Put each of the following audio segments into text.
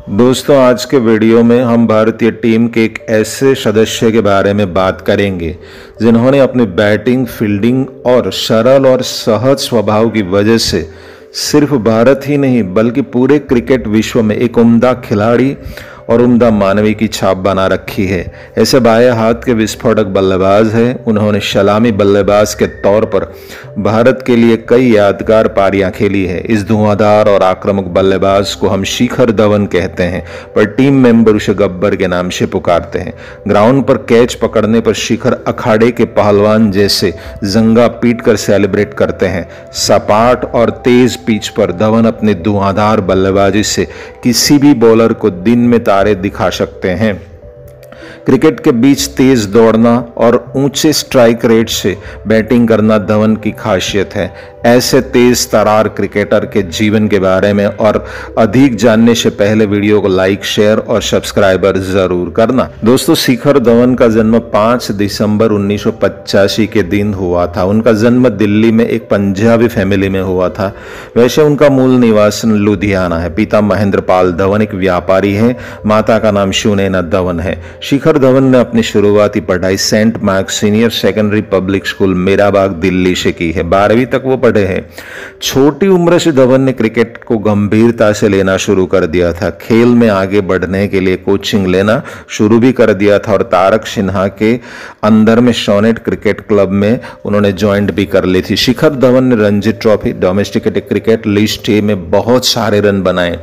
दोस्तों, आज के वीडियो में हम भारतीय टीम के एक ऐसे सदस्य के बारे में बात करेंगे जिन्होंने अपनी बैटिंग, फील्डिंग और सरल और सहज स्वभाव की वजह से सिर्फ भारत ही नहीं बल्कि पूरे क्रिकेट विश्व में एक उम्दा खिलाड़ी और उम्दा मानवी की छाप बना रखी है। ऐसे बाएं हाथ के विस्फोटक बल्लेबाज हैं। उन्होंने सलामी बल्लेबाज के तौर पर भारत के लिए कई यादगार पारियां खेली है। इस धुआंधार और आक्रामक बल्लेबाज को हम शिखर धवन कहते हैं, पर टीम मेंबर उसे गब्बर के नाम से पुकारते हैं। ग्राउंड पर कैच पकड़ने पर शिखर अखाड़े के पहलवान जैसे जंगा पीट कर सेलिब्रेट करते हैं। सपाट और तेज पिच पर धवन अपने धुआंधार बल्लेबाजी से किसी भी बॉलर को दिन में तारे दिखा सकते हैं। क्रिकेट के बीच तेज दौड़ना और ऊंचे स्ट्राइक रेट से बैटिंग करना धवन की खासियत है। ऐसे तेज तरार क्रिकेटर के जीवन के बारे में और अधिक जानने से पहले वीडियो को लाइक, शेयर और सब्सक्राइबर जरूर करना। दोस्तों, शिखर धवन का जन्म 5 दिसंबर 1985 के दिन हुआ था। उनका जन्म दिल्ली में एक पंजाबी फैमिली में हुआ था। वैसे उनका मूल निवास लुधियाना है। पिता महेंद्र पाल धवन एक व्यापारी है। माता का नाम सुनैना धवन है। शिखर धवन ने अपनी शुरुआती पढ़ाई Saint Mark's senior secondary public school Meera Bagh Delhi से की है। 12वीं तक वो पढ़े हैं। छोटी उम्र से धवन ने क्रिकेट को गंभीरता से लेना शुरू कर दिया था। खेल में आगे बढ़ने के लिए कोचिंग लेना शुरू भी कर दिया था और तारक सिन्हा के अंदर में सोनेट क्रिकेट क्लब में उन्होंने ज्वाइंट भी कर ली थी। शिखर धवन ने Ranji trophy, domestic cricket, list A में बहुत सारे रन बनाए।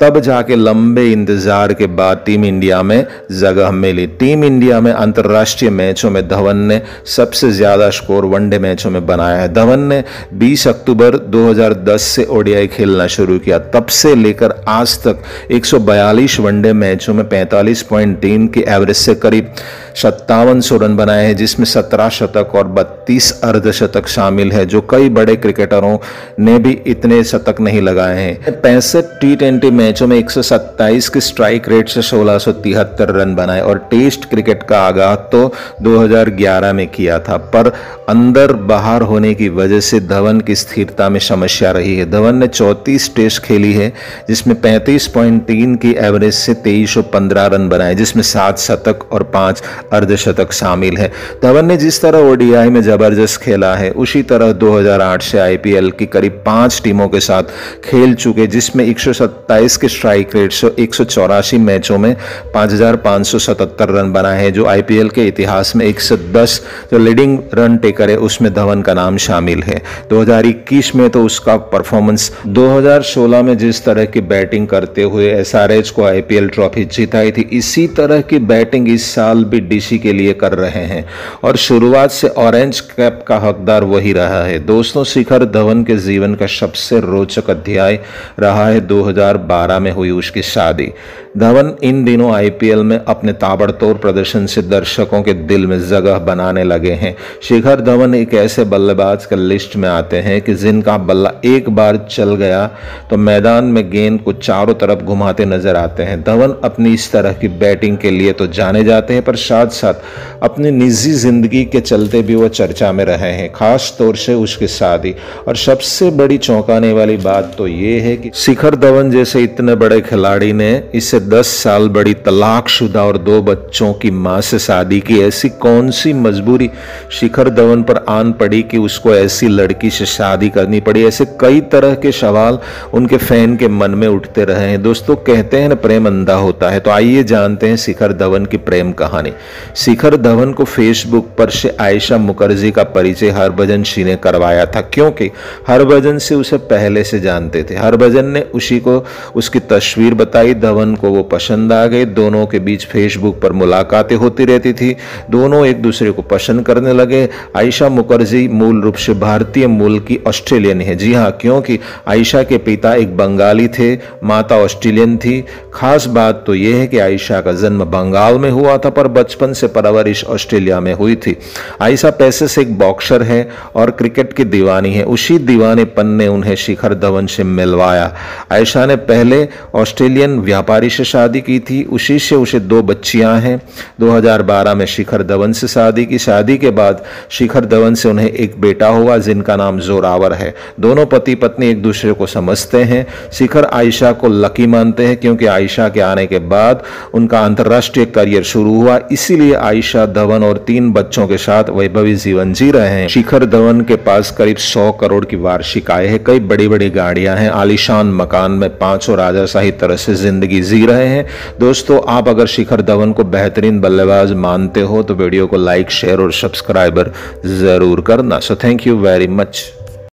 तब जाके लंबे इंतजार के बाद टीम इंडिया में जगह मिली। टीम इंडिया में अंतर्राष्ट्रीय मैचों में धवन ने सबसे ज्यादा स्कोर वनडे मैचों में बनाया है। धवन ने 20 अक्टूबर 2010 से ओडीआई खेलना शुरू किया। तब से लेकर आज तक 142 वनडे मैचों में 45.3 की एवरेज से करीब 5700 रन बनाए हैं, जिसमें 17 शतक और 32 अर्धशतक शामिल है, जो कई बड़े क्रिकेटरों ने भी इतने शतक नहीं लगाए हैं। 65 टी20 मैचों में 127 की स्ट्राइक रेट से 1673 रन बनाए और टेस्ट क्रिकेट का आगाज तो 2011 में किया था, पर अंदर बाहर होने की वजह से धवन की स्थिरता में समस्या रही है। धवन ने 34 टेस्ट खेली है, जिसमें 35.3 की एवरेज से 2315 रन बनाए, जिसमें 7 शतक और 5 अर्धशतक शामिल है। धवन ने जिस तरह ओडीआई में जबरदस्त खेला है, उसी तरह 2008 से आईपीएल की करीब 5 टीमों के साथ खेल चुके, जिसमें 127 के स्ट्राइक रेट से 184 मैचों में 5577 रन बनाए हैं, जो आईपीएल के इतिहास में 110 जो लीडिंग रन टेकर है उसमें धवन का नाम शामिल है। 2021 में तो उसका परफॉर्मेंस 2016 में जिस तरह की बैटिंग करते हुए एसआरएच को आईपीएल ट्रॉफी जिताई थी, इसी तरह की बैटिंग इस साल भी डीसी के लिए कर रहे हैं और शुरुआत से ऑरेंज कैप का हकदार वही रहा है। दोस्तों, शिखर धवन के जीवन का सबसे रोचक अध्याय रहा है 2012 में हुई उसकी शादी। धवन इन दिनों आईपीएल में अपने ताबड़तोड़ प्रदर्शन से दर्शकों के दिल में जगह बनाने लगे हैं। शिखर धवन एक ऐसे बल्लेबाज के लिस्ट में आते हैं कि जिनका बल्ला एक बार चल गया तो मैदान में गेंद को चारों तरफ घुमाते नजर आते हैं। धवन अपनी इस तरह की बैटिंग के लिए तो जाने जाते हैं, पर साथ साथ अपनी निजी जिंदगी के चलते भी वो चर्चा में रहे हैं, खास तौर से उसकी शादी। और सबसे बड़ी चौंकाने वाली बात तो ये है कि शिखर धवन जैसे इतने बड़े खिलाड़ी ने इससे 10 साल बड़ी तलाकशुदा और 2 बच्चों की मां से शादी की। ऐसी कौन सी मजबूरी शिखर धवन पर आन पड़ी कि उसको ऐसी लड़की से शादी करनी पड़ी? ऐसे कई तरह के सवाल उनके फैन के मन में उठते रहे हैं। दोस्तों, कहते हैं ना, प्रेम अंधा होता है, तो आइए जानते हैं शिखर धवन की प्रेम कहानी। शिखर धवन को फेसबुक पर से आयशा मुखर्जी का परिचय हरभजन सिंह ने करवाया था, क्योंकि हरभजन से उसे पहले से जानते थे। हरभजन ने उसी को उसकी तस्वीर बताई। धवन को वो पसंद आ गए। दोनों के बीच फेसबुक पर मुलाकातें होती रहती थी। दोनों एक दूसरे को पसंद करने लगे। आयशा मुखर्जी मूल रूप से भारतीय मूल की ऑस्ट्रेलियन है। जी हाँ, क्योंकि आयशा के पिता एक बंगाली थे, माता ऑस्ट्रेलियन थी। खास बात तो यह है कि आयशा का जन्म बंगाल में हुआ था, पर बचपन से परवरिश ऑस्ट्रेलिया में हुई थी। आयशा पैसे से एक बॉक्सर है और क्रिकेट की दीवानी है। उसी दीवानेपन ने उन्हें शिखर धवन से मिलवाया। आयशा ने पहले ऑस्ट्रेलियन व्यापारी से शादी की थी, उसी से उसे 2 बच्चियां हैं। 2012 में शिखर धवन से शादी की। शादी के बाद शिखर धवन से उन्हें एक बेटा हुआ जिनका नाम जोरावर है। दोनों पति पत्नी एक दूसरे को समझते हैं। शिखर आयशा को लकी मानते हैं क्योंकि आयशा के आने के बाद उनका अंतर्राष्ट्रीय करियर शुरू हुआ, इसीलिए आयशा धवन और 3 बच्चों के साथ वैभवी जीवन जी रहे हैं। शिखर धवन के पास करीब 100 करोड़ की वार्षिक आय है, कई बड़ी बड़ी गाड़ियां हैं, आलीशान मकान में 5 और राजाशाही तरह से जिंदगी जी रहे हैं। दोस्तों, आप अगर शिखर धवन को बेहतरीन बल्लेबाज मानते हो तो वीडियो को लाइक, शेयर और सब्सक्राइबर जरूर करना। So thank you very much.